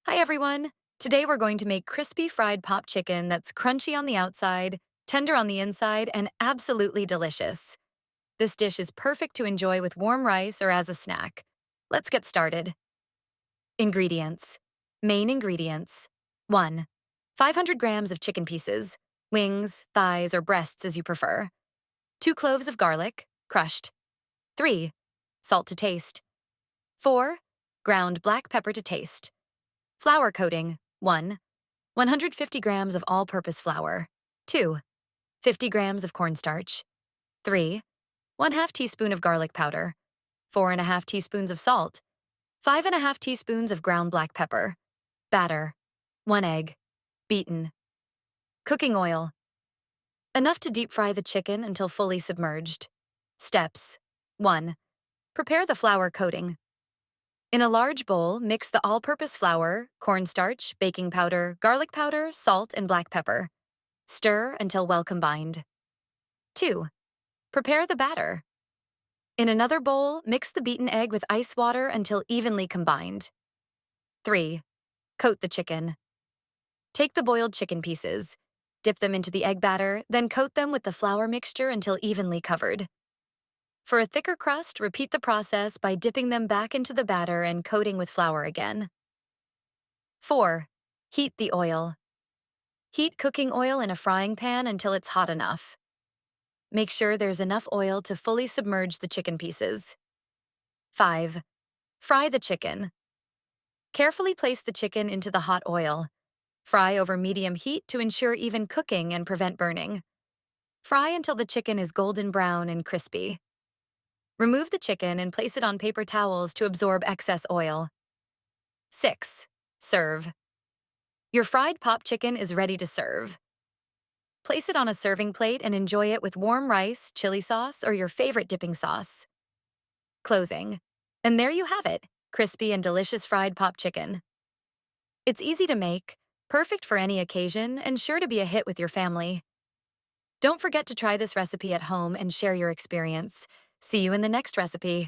Hi everyone! Today we're going to make crispy fried pop chicken that's crunchy on the outside, tender on the inside, and absolutely delicious. This dish is perfect to enjoy with warm rice or as a snack. Let's get started. Ingredients. Main ingredients. 1. 500 grams of chicken pieces, wings, thighs, or breasts as you prefer. 2 cloves of garlic, crushed. 3. Salt to taste. 4. Ground black pepper to taste. Flour coating. 1. 150 grams of all-purpose flour. 2. 50 grams of cornstarch. 3. 1/2 teaspoon of garlic powder. 4.5 teaspoons of salt. 5.5 teaspoons of ground black pepper. Batter. 1 egg. Beaten. Cooking oil. Enough to deep fry the chicken until fully submerged. Steps. 1. Prepare the flour coating. In a large bowl, mix the all-purpose flour, cornstarch, baking powder, garlic powder, salt, and black pepper. Stir until well combined. 2. Prepare the batter. In another bowl, mix the beaten egg with ice water until evenly combined. 3. Coat the chicken. Take the boiled chicken pieces, dip them into the egg batter, then coat them with the flour mixture until evenly covered. For a thicker crust, repeat the process by dipping them back into the batter and coating with flour again. 4. Heat the oil. Heat cooking oil in a frying pan until it's hot enough. Make sure there's enough oil to fully submerge the chicken pieces. 5. Fry the chicken. Carefully place the chicken into the hot oil. Fry over medium heat to ensure even cooking and prevent burning. Fry until the chicken is golden brown and crispy. Remove the chicken and place it on paper towels to absorb excess oil. 6. Serve. Your fried pop chicken is ready to serve. Place it on a serving plate and enjoy it with warm rice, chili sauce, or your favorite dipping sauce. Closing. And there you have it, crispy and delicious fried pop chicken. It's easy to make, perfect for any occasion, and sure to be a hit with your family. Don't forget to try this recipe at home and share your experience. See you in the next recipe.